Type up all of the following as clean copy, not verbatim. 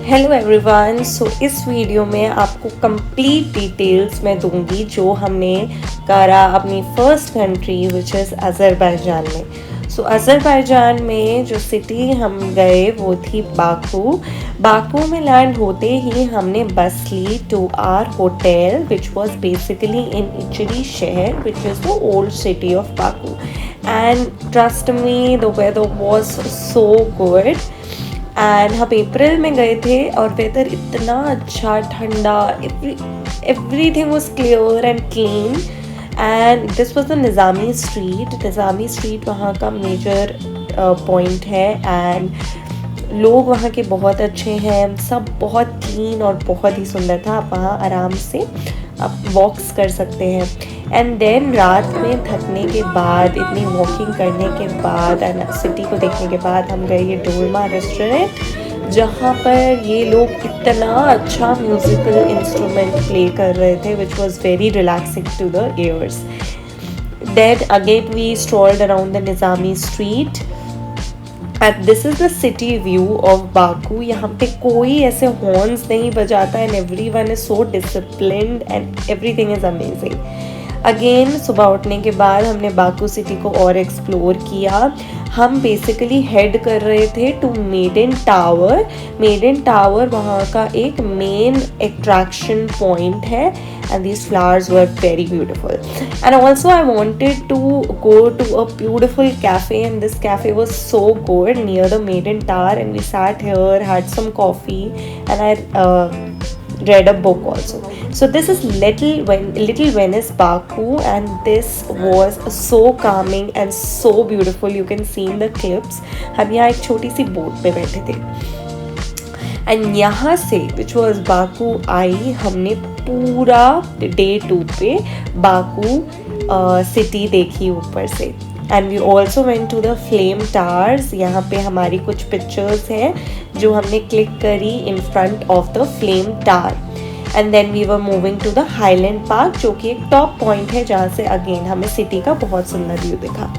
Hello everyone. सो इस video में आपको कंप्लीट डिटेल्स मैं दूंगी जो हमने करा अपनी first country which is Azerbaijan में। सो अज़रबैजान में जो सिटी हम गए वो थी बाकू। बाकू में लैंड होते ही हमने बस ली to our hotel which was basically in Icheri Sheher which is the old city of Baku. And trust me the weather was so good. And हम अप्रैल में गए थे और वेदर इतना अच्छा ठंडा, everything was clear and clean. And this was the Nizami street वहाँ का मेजर पॉइंट है। एंड लोग वहाँ के बहुत अच्छे हैं, सब बहुत क्लीन और बहुत ही सुंदर था। आप वहाँ आराम से आप वॉक्स कर सकते हैं। एंड देन रात में थकने के बाद, इतनी वॉकिंग करने के बाद एंड सिटी को देखने के बाद हम गए ये डोलमा रेस्टोरेंट, जहाँ पर ये लोग इतना अच्छा म्यूज़िकल इंस्ट्रूमेंट प्ले कर रहे थे which was very relaxing to the ears. Then again we strolled around the Nizami street and this is the city view of Baku. यहाँ पे कोई ऐसे हॉर्न्स नहीं बजाता and everyone is so disciplined and everything is amazing. Again सुबह उठने के बाद हमने बाकू सिटी को और एक्सप्लोर किया। हम बेसिकली हेड कर रहे थे to Maiden Tower. Maiden Tower वहाँ का एक मेन अट्रैक्शन पॉइंट है and these flowers were very beautiful. And also I wanted to go to a beautiful cafe and this cafe was so good near the Maiden Tower and we sat here, had some coffee and I read a book also. So this is Little Venice Baku and this was so calming and so beautiful. You can see in the clips. हम यहाँ एक छोटी सी boat पे बैठे थे and यहाँ से which was Baku आई, हमने पूरा डे 2 पे बाकू सिटी देखी ऊपर से। And we also went to the Flame Towers. यहाँ पे हमारी कुछ पिक्चर्स हैं जो हमने क्लिक करी in front of the Flame Tower. And then we were moving to the Highland Park जो कि एक टॉप पॉइंट है जहाँ से अगेन हमें सिटी का बहुत सुंदर व्यू दिखा।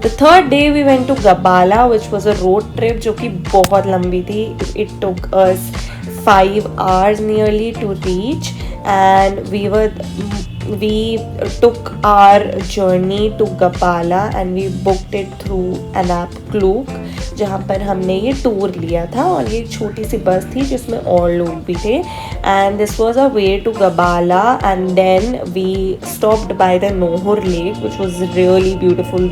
The third day we went to Gabala which was a road trip जो कि बहुत लंबी थी. It took us 5 hours nearly to reach and we took our journey to Gabala and we booked it through an app Klook जहाँ पर हमने ये tour लिया था और ये एक छोटी सी बस थी जिसमें और लोग भी थे। And this was a way to Gabala and then we stopped by the Nohur lake which was really beautiful.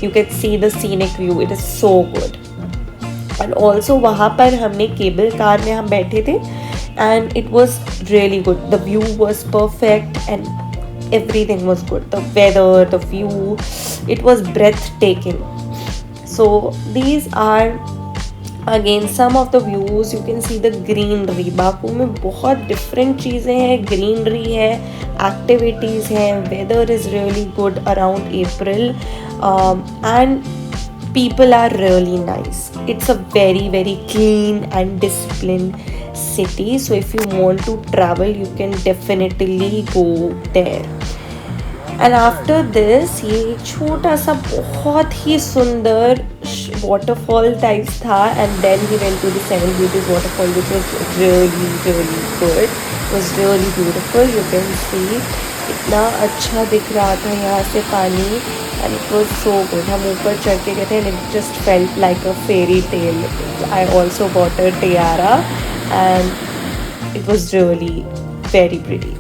You can see the scenic view, it is so good. And also वहाँ पर हमने cable car में हम बैठे थे and it was really good. The view was perfect and everything was good. The weather, the view, it was breathtaking. So these are again some of the views. You can see the greenery. Baku में बहुत different चीज़ें हैं, greenery है, activities हैं, weather is really good around April and people are really nice. It's a very very clean and disciplined city. So if you want to travel you can definitely go there. And after this ये एक छोटा सा बहुत ही सुंदर waterfall types था and then we went to the Seven Beauties waterfall which was really really good, was really beautiful. You can see इतना अच्छा दिख रहा था यहाँ से पानी and it was so good. हम ऊपर चढ़ के गए थे and it just felt like a fairy tale. I also bought a tiara and it was really very pretty.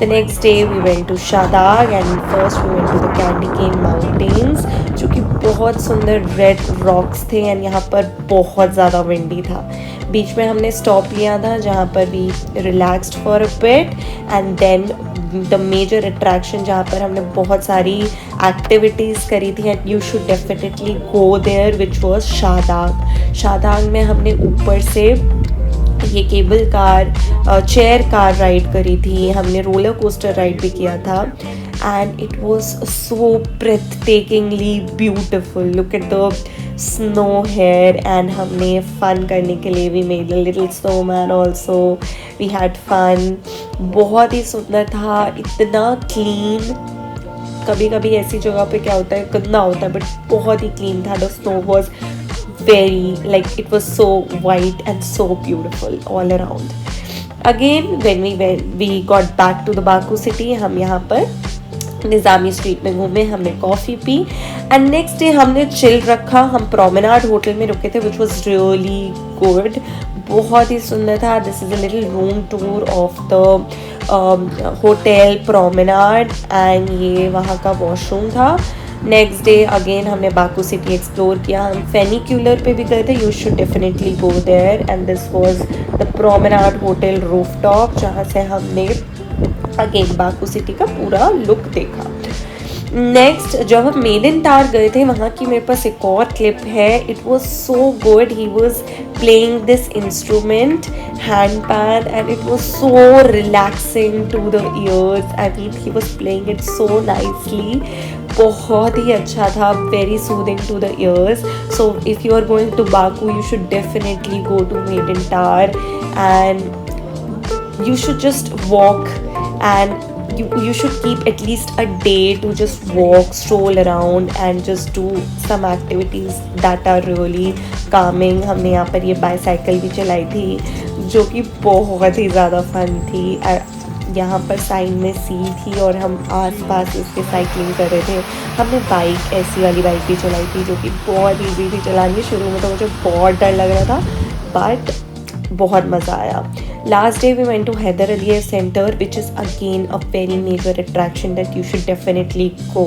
The next day we went to Shadag and first we went to the Candy Cane Mountains जो कि बहुत सुंदर red rocks थे and यहाँ पर बहुत ज़्यादा windy था। बीच में हमने स्टॉप लिया था जहाँ पर we relaxed for a bit and then the major attraction जहाँ पर हमने बहुत सारी एक्टिविटीज़ करी थी and you should definitely go there which was Shahdag. Shahdag में हमने ऊपर से ये cable car, chair car ride करी थी, हमने रोलर कोस्टर राइड भी किया था and it was so breathtakingly beautiful. Look at the snow here and हमने फन करने के लिए we made a little snowman also, we had fun. बहुत ही सुंदर था, इतना क्लीन. कभी कभी ऐसी जगह पे क्या होता है गंदा होता है बट बहुत ही क्लीन था. The snow was very, like it was so white and so beautiful all around. Again when we got back to the Baku city, हम यहाँ पर निज़ामी स्ट्रीट में घूमे, हमने coffee P and next day हमने chill रखा. हम प्रोमेनाड होटल में रुके थे विच वॉज रियली गुड, बहुत ही सुंदर था. This is a little room tour of the hotel Promenade and ये वहाँ का वॉशरूम था. नेक्स्ट डे अगेन हमने बाकू सिटी एक्सप्लोर किया. हम फेनिक्यूलर पे भी गए थे, you should definitely go there and this was the Promenade hotel rooftop, जहाँ से हमने अगेन बाकू सिटी का पूरा लुक देखा. नेक्स्ट जब हम मेलिन टार गए थे, वहाँ की मेरे पास एक और क्लिप है. It was so good. He was playing this instrument hand pan and it was so relaxing to the ears. I mean he was playing it so nicely. बहुत ही अच्छा था, very soothing to the ears. So if you are going to Baku you should definitely go to Maiden Tower and you should just walk and you should keep at least a day to just walk, stroll around and just do some activities that are really calming. हमने यहाँ पर ये bicycle भी चलाई थी जो कि बहुत ही ज़्यादा फन थी. यहाँ पर साइड में सी थी और हम आसपास इसके साइकिलिंग कर रहे थे. हमने बाइक, ऐसी वाली बाइक भी चलाई थी जो कि बहुत ईजी थी चलानी. शुरू में तो मुझे बहुत डर लग रहा था बट बहुत मज़ा आया. Last day we went to Hyder Aliyev Center, which is again a very major attraction that you should definitely go,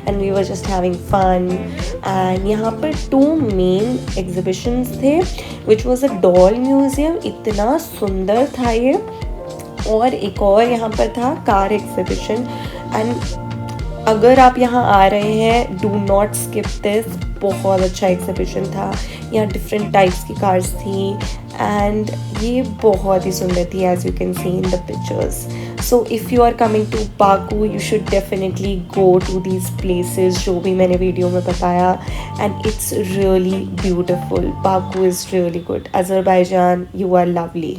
and we were just having fun. And यहाँ पर 2 main exhibitions थे, which was a doll museum, इतना सुंदर था ये, और एक और यहाँ पर था कार exhibition. And अगर आप यहाँ आ रहे हैं डू नॉट स्किप दिस. बहुत अच्छा एग्जीबिशन था. यहाँ डिफरेंट टाइप्स की कार्स थी एंड ये बहुत ही सुंदर थी as you can see in the pictures. So if you are coming to Baku you should definitely go to these places जो भी मैंने वीडियो में बताया and it's really beautiful. Baku is really good. Azerbaijan, you are lovely.